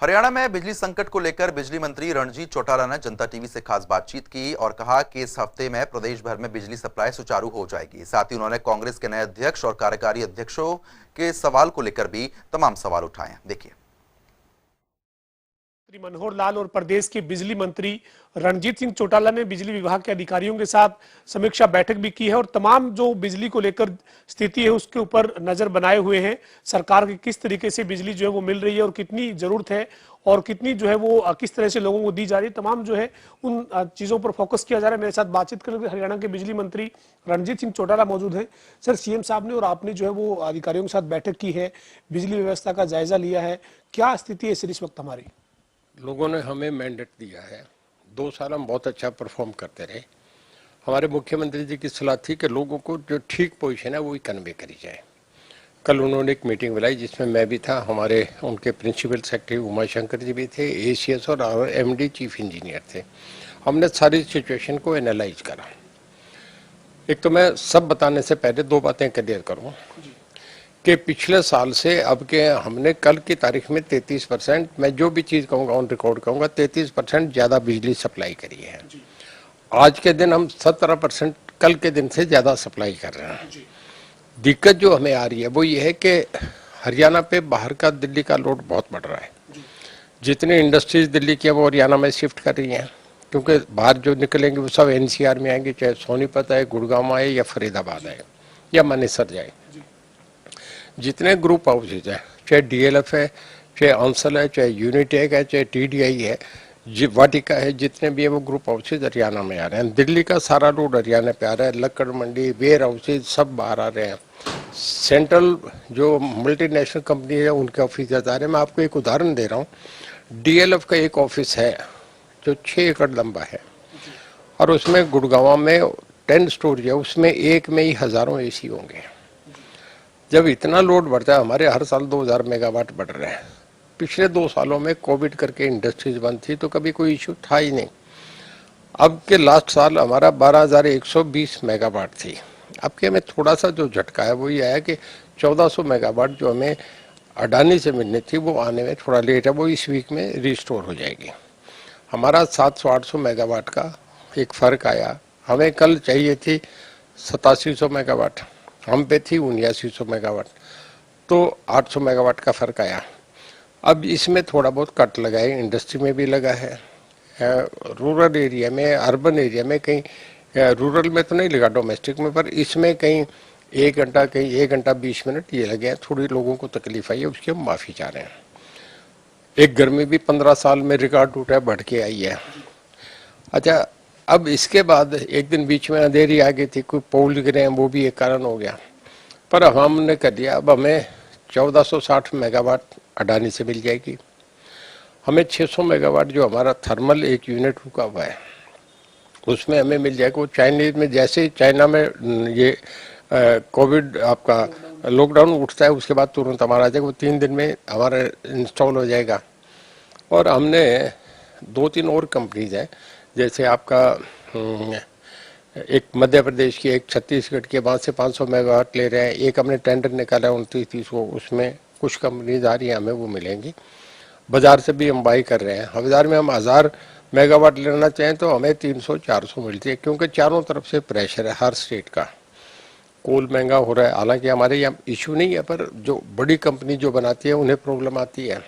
हरियाणा में बिजली संकट को लेकर बिजली मंत्री रणजीत चौटाला ने जनता टीवी से खास बातचीत की और कहा कि इस हफ्ते में प्रदेश भर में बिजली सप्लाई सुचारू हो जाएगी। साथ ही उन्होंने कांग्रेस के नए अध्यक्ष और कार्यकारी अध्यक्षों के सवाल को लेकर भी तमाम सवाल उठाए। देखिए। मनोहर लाल और प्रदेश के बिजली मंत्री रणजीत सिंह चौटाला ने बिजली विभाग के अधिकारियों के साथ समीक्षा बैठक भी की है और तमाम जो बिजली को लेकर स्थिति है उसके ऊपर नजर बनाए हुए हैं। सरकार की किस तरीके से बिजली जो है वो मिल रही है और कितनी जरूरत है और कितनी जो है वो किस तरह से लोगों को दी जा रही है, तमाम जो है उन चीजों पर फोकस किया जा रहा है। मेरे साथ बातचीत करने हरियाणा के बिजली मंत्री रणजीत सिंह चौटाला मौजूद हैं। सर, सीएम साहब ने और आपने जो है वो अधिकारियों के साथ बैठक की है, बिजली व्यवस्था का जायजा लिया है, क्या स्थिति है इस वक्त हमारी? लोगों ने हमें मैंडेट दिया है, 2 साल हम बहुत अच्छा परफॉर्म करते रहे। हमारे मुख्यमंत्री जी की सलाह थी कि लोगों को जो ठीक पोजीशन है वो कन्वे करी जाए। कल उन्होंने एक मीटिंग बुलाई जिसमें मैं भी था, हमारे उनके प्रिंसिपल सेक्रेटरी उमाशंकर जी भी थे, एसीएस और एमडी चीफ इंजीनियर थे। हमने सारी सिचुएशन को एनालाइज करा। एक तो मैं सब बताने से पहले 2 बातें क्लियर करूँ कि पिछले साल से अब के हमने कल की तारीख में 33%, मैं जो भी चीज़ कहूँगा ऑन रिकॉर्ड कहूँगा, 33% ज़्यादा बिजली सप्लाई करी है। आज के दिन हम 17% कल के दिन से ज़्यादा सप्लाई कर रहे हैं। दिक्कत जो हमें आ रही है वो ये है कि हरियाणा पे बाहर का दिल्ली का लोड बहुत बढ़ रहा है। जितनी इंडस्ट्रीज दिल्ली की है वो हरियाणा में शिफ्ट कर रही हैं, क्योंकि बाहर जो निकलेंगे वो सब एनसीआर में आएंगे, चाहे सोनीपत आए, गुड़गांव आए या फरीदाबाद आए या मानेसर जाए। जितने ग्रुप हाउसेज हैं, चाहे डीएलएफ है, चाहे अंसल है, चाहे यूनिटेक है, चाहे टीडीआई है, वाटिका है, जितने भी है वो ग्रुप हाउसेज हरियाणा में आ रहे हैं। दिल्ली का सारा लोड हरियाणा पे आ रहा है। लक्कड़ मंडी, वेयर हाउसेज सब बाहर आ रहे हैं। सेंट्रल जो मल्टीनेशनल कंपनी है उनके ऑफिस आ रहे हैं। मैं आपको एक उदाहरण दे रहा हूँ। डीएलएफ का एक ऑफिस है जो 6 एकड़ लंबा है और उसमें गुड़गांव में 10 स्टोरी है, उसमें एक में ही हजारों एसी होंगे। जब इतना लोड बढ़ता है, हमारे हर साल 2000 मेगावाट बढ़ रहे हैं। पिछले 2 सालों में कोविड करके इंडस्ट्रीज बंद थी तो कभी कोई इशू था ही नहीं। अब के लास्ट साल हमारा 12120 मेगावाट थी। अब के हमें थोड़ा सा जो झटका है वो ये आया कि 1400 मेगावाट जो हमें अडानी से मिलनी थी वो आने में थोड़ा लेट है, वो इस वीक में रिस्टोर हो जाएगी। हमारा 700-800 मेगावाट का एक फ़र्क आया। हमें कल चाहिए थी 8700 मेगावाट, हम पे थी 7900 मेगावाट, तो 800 मेगावाट का फ़र्क आया। अब इसमें थोड़ा बहुत कट लगा है, इंडस्ट्री में भी लगा है, रूरल एरिया में, अर्बन एरिया में, कहीं रूरल में तो नहीं लगा, डोमेस्टिक में, पर इसमें कहीं 1 घंटा, कहीं 1 घंटा 20 मिनट ये लगे हैं। थोड़ी लोगों को तकलीफ आई है, उसकी हम माफ़ी चाह रहे हैं। एक गर्मी भी 15 साल में रिकॉर्ड टूटा है, बढ़ के आई है। अच्छा, अब इसके बाद एक दिन बीच में अंधेरी आ गई थी, कोई पोल गिरे हैं, वो भी एक कारण हो गया, पर अब हमने कर दिया। अब हमें 1460 मेगावाट अडानी से मिल जाएगी। हमें 600 मेगावाट जो हमारा थर्मल एक यूनिट रुका हुआ है उसमें हमें मिल जाएगा। वो चाइनीज में, जैसे चाइना में ये कोविड आपका लॉकडाउन उठता है उसके बाद तुरंत हमारा आ जाएगा, वो 3 दिन में हमारा इंस्टॉल हो जाएगा। और हमने 2-3 और कंपनीज हैं, जैसे आपका एक मध्य प्रदेश की, एक छत्तीसगढ़ की, वहाँ से 500 मेगावाट ले रहे हैं। एक हमने टेंडर निकाला 29-30 को, उसमें कुछ कंपनीज आ रही हैं, हमें वो मिलेंगी। बाज़ार से भी हम बाई कर रहे हैं। बाज़ार में हम 1000 मेगावाट लेना चाहें तो हमें 300-400 मिलती है, क्योंकि चारों तरफ से प्रेशर है हर स्टेट का। कोल महंगा हो रहा है, हालांकि हमारे यहाँ इशू नहीं है, पर जो बड़ी कंपनी जो बनाती है उन्हें प्रॉब्लम आती है,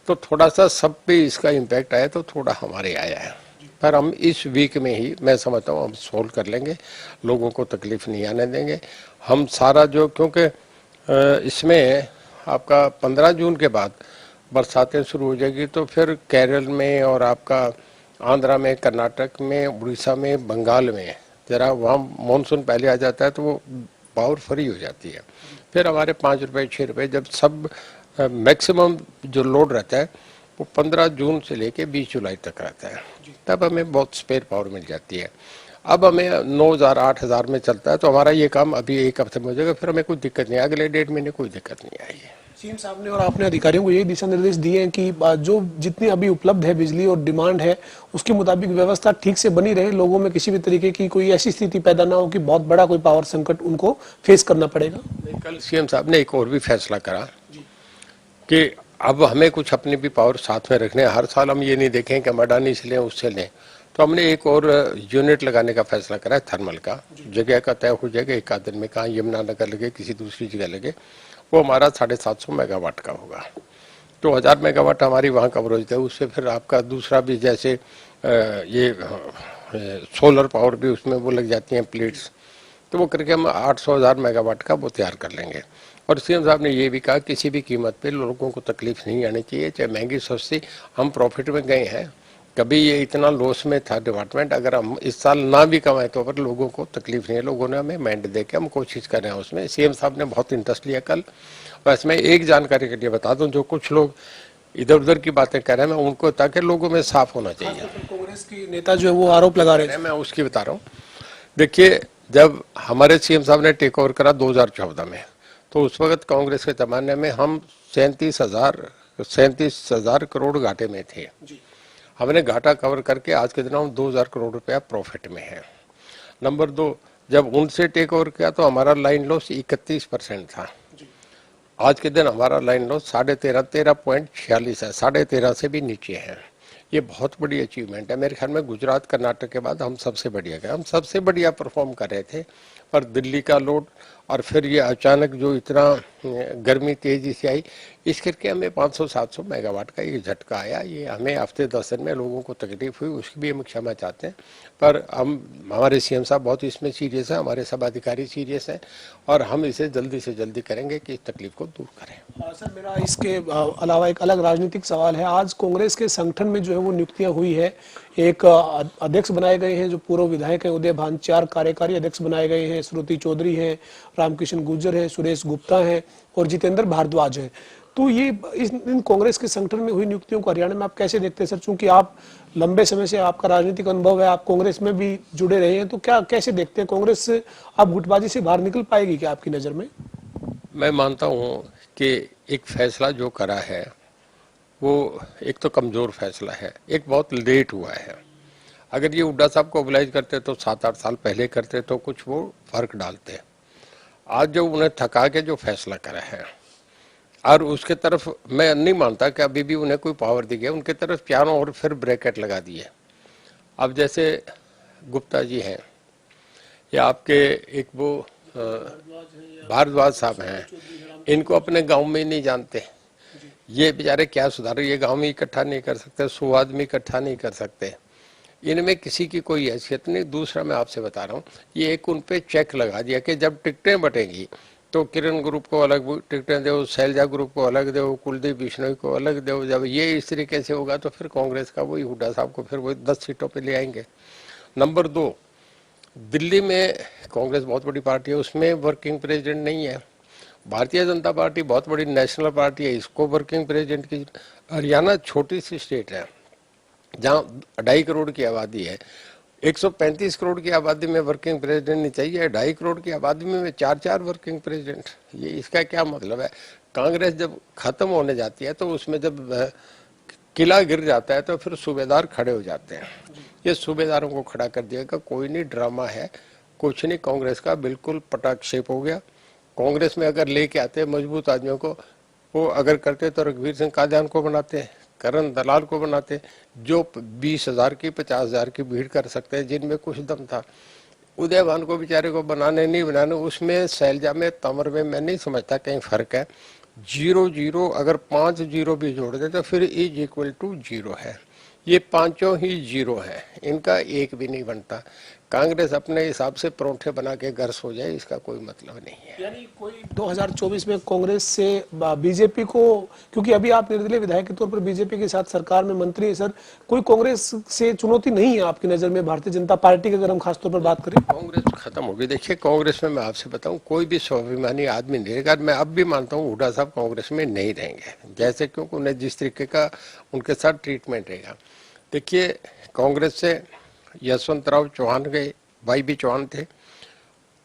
तो थोड़ा सा सब पे इसका इम्पैक्ट आया, तो थोड़ा हमारे आया है। पर हम इस वीक में ही, मैं समझता हूँ, हम सोल्व कर लेंगे, लोगों को तकलीफ नहीं आने देंगे। हम सारा जो, क्योंकि इसमें आपका 15 जून के बाद बरसातें शुरू हो जाएगी, तो फिर केरल में और आपका आंध्रा में, कर्नाटक में, उड़ीसा में, बंगाल में ज़रा वहाँ मानसून पहले आ जाता है तो वो पावर फ्री हो जाती है। फिर हमारे 5 रुपये 6 रुपये, जब सब मैक्सिमम जो लोड रहता है वो 15 जून से लेके 20 जुलाई तक रहता है, तब हमें बहुत स्पेयर पावर मिल जाती है। अब हमें 9000-8000 में चलता है, तो हमारा ये काम अभी 1 हफ्ते में हो जाएगा, फिर हमें कोई दिक्कत नहीं, अगले 1.5 महीने कोई दिक्कत नहीं आएगी। सीएम साहब ने और आपने अधिकारियों को यही दिशा निर्देश दिए हैं कि जो जितनी अभी उपलब्ध है बिजली और डिमांड है उसके मुताबिक व्यवस्था ठीक से बनी रहे, लोगों में किसी भी तरीके की कोई ऐसी स्थिति पैदा ना हो कि बहुत बड़ा कोई पावर संकट उनको फेस करना पड़ेगा। कल सीएम साहब ने एक और भी फैसला करा कि अब हमें कुछ अपनी भी पावर साथ में रखने हैं। हर साल हम ये नहीं देखें कि हम अडानी से लें उससे लें, तो हमने एक और यूनिट लगाने का फैसला करा है थर्मल का। जगह का तय हो जाएगा एक आध दिन में, कहाँ यमुनानगर लगे किसी दूसरी जगह लगे, वो हमारा 750 मेगावाट का होगा। तो 1000 मेगावाट हमारी वहाँ कवरेज है। उससे फिर आपका दूसरा भी जैसे ये सोलर पावर भी उसमें वो लग जाती हैं प्लेट्स, तो वो करके हम 800,000 मेगावाट का वो तैयार कर लेंगे। और सीएम साहब ने ये भी कहा किसी भी कीमत पे लोगों को तकलीफ नहीं आनी चाहिए, चाहे महंगी सस्ती। हम प्रॉफिट में गए हैं, कभी ये इतना लॉस में था डिपार्टमेंट, अगर हम इस साल ना भी कमाए तो पर लोगों को तकलीफ नहीं है। लोगों ने हमें मैंडेट दे के हम कोशिश कर रहे हैं उसमें। सीएम साहब ने बहुत इंटरेस्ट लिया कल। बस मैं एक जानकारी के लिए बता दूं, जो कुछ लोग इधर उधर की बातें कर रहे हैं, मैं उनको, ताकि लोगों में साफ होना चाहिए। कांग्रेस की नेता जो है वो आरोप लगा रहे हैं, मैं उसकी बता रहा हूँ। देखिए, जब हमारे सीएम साहब ने टेक ओवर करा 2014 में, तो उस वक्त कांग्रेस के जमाने में हम 37,000 करोड़ घाटे में थे। हमने घाटा कवर करके आज के दिन हम 2000 करोड़ रुपया प्रॉफिट में है। नंबर 2, जब उनसे टेक ओवर किया तो हमारा लाइन लॉस 31% था। आज के दिन हमारा लाइन लॉस 13.46 है, 13.5 से भी नीचे है। ये बहुत बड़ी अचीवमेंट है। मेरे ख्याल में गुजरात कर्नाटक के बाद हम सबसे बढ़िया गए, हम सबसे बढ़िया परफॉर्म कर रहे थे। पर दिल्ली का लोड और फिर ये अचानक जो इतना गर्मी तेजी से आई, इस करके हमें 500-700 मेगावाट का ये झटका आया। ये हमें हफ्ते 10 दिन में लोगों को तकलीफ हुई, उसकी भी हम क्षमा चाहते हैं। पर हमारे सीएम साहब बहुत इसमें सीरियस है, हमारे सब अधिकारी सीरियस हैं, और हम इसे जल्दी से जल्दी करेंगे कि इस तकलीफ को दूर करें। सर, मेरा इसके अलावा एक अलग राजनीतिक सवाल है। आज कांग्रेस के संगठन में जो है वो नियुक्तियां हुई है। एक अध्यक्ष बनाए गए हैं जो पूर्व विधायक हैं उदय भान, 4 कार्यकारी अध्यक्ष बनाए गए हैं। श्रुति चौधरी हैं, रामकिशन गुर्जर है, सुरेश गुप्ता है और जितेंद्र भारद्वाज है। तो ये इन कांग्रेस के संगठन में हुई नियुक्तियों को हरियाणा में आप कैसे देखते हैं सर? चूंकि आप लंबे समय से, आपका राजनीतिक अनुभव है, आप कांग्रेस में भी जुड़े रहे हैं, तो क्या कैसे देखते हैं कांग्रेस अब गुटबाजी से बाहर निकल पाएगी क्या आपकी नजर में? मैं मानता हूँ कि एक फैसला जो करा है वो एक तो कमज़ोर फैसला है, एक बहुत लेट हुआ है। अगर ये हुड्डा साहब को मोबिलाइज करते तो 7-8 साल पहले करते तो कुछ वो फर्क डालते। आज जो उन्हें थका के जो फैसला करा है, और उसके तरफ मैं नहीं मानता कि अभी भी उन्हें कोई पावर दी गई, उनके तरफ चारों और फिर ब्रैकेट लगा दिए। अब जैसे गुप्ता जी हैं, या आपके एक वो भारद्वाज साहब हैं, इनको अपने गांव में ही नहीं जानते। ये बेचारे क्या सुधार, ये गांव में इकट्ठा नहीं कर सकते, 100 आदमी इकट्ठा नहीं कर सकते, इनमें किसी की कोई हैसियत नहीं। दूसरा मैं आपसे बता रहा हूँ, ये एक उन पे चेक लगा दिया कि जब टिकटें बटेंगी तो किरण ग्रुप को अलग टिकटें दो, शैलजा ग्रुप को अलग दो, कुलदीप बिश्नोई को अलग दो। जब ये इस तरीके से होगा तो फिर कांग्रेस का वही हुड्डा साहब को फिर वही 10 सीटों पर ले आएंगे। नंबर 2, दिल्ली में कांग्रेस बहुत बड़ी पार्टी है, उसमें वर्किंग प्रेसिडेंट नहीं है। भारतीय जनता पार्टी बहुत बड़ी नेशनल पार्टी है, इसको वर्किंग प्रेसिडेंट की। हरियाणा छोटी सी स्टेट है जहाँ 2.5 करोड़ की आबादी है। 135 करोड़ की आबादी में वर्किंग प्रेसिडेंट नहीं चाहिए, 2.5 करोड़ की आबादी में 4-4 वर्किंग प्रेसिडेंट। ये इसका क्या मतलब है? कांग्रेस जब खत्म होने जाती है तो उसमें जब किला गिर जाता है तो फिर सूबेदार खड़े हो जाते हैं। ये सूबेदारों को खड़ा कर दिया, कोई नहीं, ड्रामा है, कुछ नहीं। कांग्रेस का बिल्कुल पटाक्षेप हो गया। कांग्रेस में अगर लेके आते मजबूत आदमियों को, वो अगर करते तो रघुवीर सिंह कादियान को बनाते, करण दलाल को बनाते, जो 20,000 की 50,000 की भीड़ कर सकते हैं, जिनमें कुछ दम था। उदय भान को बेचारे को बनाने नहीं बनाने, उसमें शैलजा में तंवर में मैं नहीं समझता कहीं फर्क है। 0-0 अगर 5 0 भी जोड़ दे तो फिर इज इक्वल टू 0 है। ये पांचों ही 0 है, इनका एक भी नहीं बनता। कांग्रेस अपने हिसाब से परोठे बना के घर सो जाए, इसका कोई मतलब नहीं है। यानी कोई 2024 में कांग्रेस से बीजेपी को, क्योंकि अभी आप निर्दलीय विधायक के तौर पर बीजेपी के साथ सरकार में मंत्री है सर, कोई कांग्रेस से चुनौती नहीं है आपकी नजर में भारतीय जनता पार्टी की, अगर हम खासतौर पर बात करें? कांग्रेस खत्म हो गई। देखिए, कांग्रेस में मैं आपसे बताऊं, कोई भी स्वाभिमानी आदमी नहीं रहेगा। मैं अब भी मानता हूँ हुड्डा साहब कांग्रेस में नहीं रहेंगे, जैसे क्योंकि उन्हें जिस तरीके का उनके साथ ट्रीटमेंट रहेगा। देखिए, कांग्रेस से यशवंत राव चौहान गए, भाई भी चौहान थे,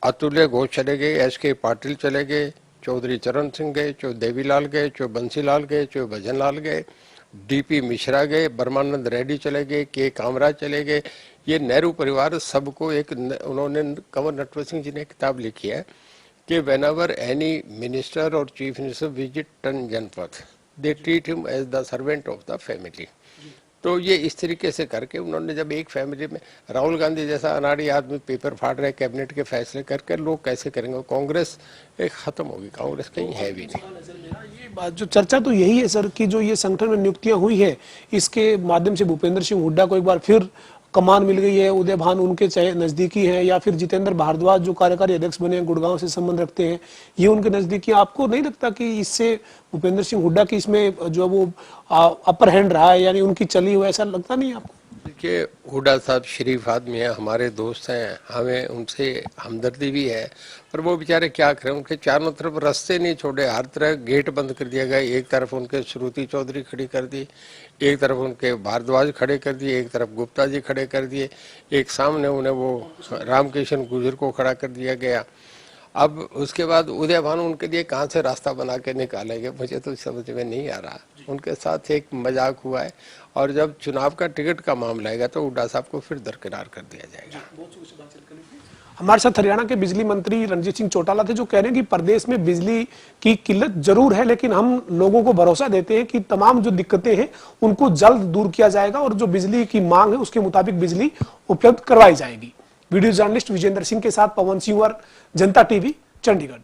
अतुल्य घोष चले गए, एस.के. पाटिल चले गए, चौधरी चरण सिंह गए, चो देवीलाल गए, चो बंसीलाल गए, चो भजनलाल गए, डी.पी. मिश्रा गए, ब्रह्मानंद रेड्डी चले गए, के कामराज चले गए। ये नेहरू परिवार सबको एक, उन्होंने कंवर नटवर सिंह जी ने किताब लिखी है कि वेन एवर एनी मिनिस्टर और chief minister visit ten Janpath, they treat him as the servant of the family. तो ये इस तरीके से करके उन्होंने, जब एक फैमिली में राहुल गांधी जैसा अनाड़ी आदमी पेपर फाड़ रहे, कैबिनेट के फैसले करके लोग कैसे करेंगे? कांग्रेस एक खत्म होगी, कांग्रेस कहीं है भी नहीं। ये बात जो चर्चा तो यही है सर कि जो ये संगठन में नियुक्तियां हुई है, इसके माध्यम से भूपेंद्र सिंह हुड्डा को एक बार फिर कमान मिल गई है। उदय भान उनके चाहे नजदीकी हैं, या फिर जितेंद्र भारद्वाज जो कार्यकारी अध्यक्ष बने हैं, गुड़गांव से संबंध रखते हैं, ये उनके नजदीकी। आपको नहीं लगता कि इससे भूपेंद्र सिंह हुड्डा की इसमें जो वो अपर हैंड रहा है, यानी उनकी चली हुई, ऐसा लगता नहीं आपको? देखिए, हुड्डा साहब शरीफ आदमी है, हमारे दोस्त हैं, हमें उनसे हमदर्दी भी है, पर वो बेचारे क्या करें, उनके चारों तरफ रास्ते नहीं छोड़े, हर तरह गेट बंद कर दिया गया। एक तरफ उनके श्रुति चौधरी खड़ी कर दी, एक तरफ उनके भारद्वाज खड़े कर दिए, एक तरफ गुप्ता जी खड़े कर दिए, एक सामने उन्हें वो रामकिशन गुजर को खड़ा कर दिया गया। अब उसके बाद उदय भान उनके लिए कहाँ से रास्ता बना के निकालेंगे, मुझे तो समझ में नहीं आ रहा। उनके साथ एक मजाक हुआ है, और जब चुनाव का टिकट का मामला आएगा तो हुड्डा साहब को फिर दरकिनार कर दिया जाएगा। हमारे साथ हरियाणा के बिजली मंत्री रणजीत सिंह चौटाला थे, जो कह रहे हैं कि प्रदेश में बिजली की किल्लत जरूर है, लेकिन हम लोगों को भरोसा देते हैं कि तमाम जो दिक्कतें हैं उनको जल्द दूर किया जाएगा, और जो बिजली की मांग है उसके मुताबिक बिजली उपलब्ध करवाई जाएगी। वीडियो जर्नलिस्ट विजेंद्र सिंह के साथ पवन सिंह, जनता टीवी, चंडीगढ़।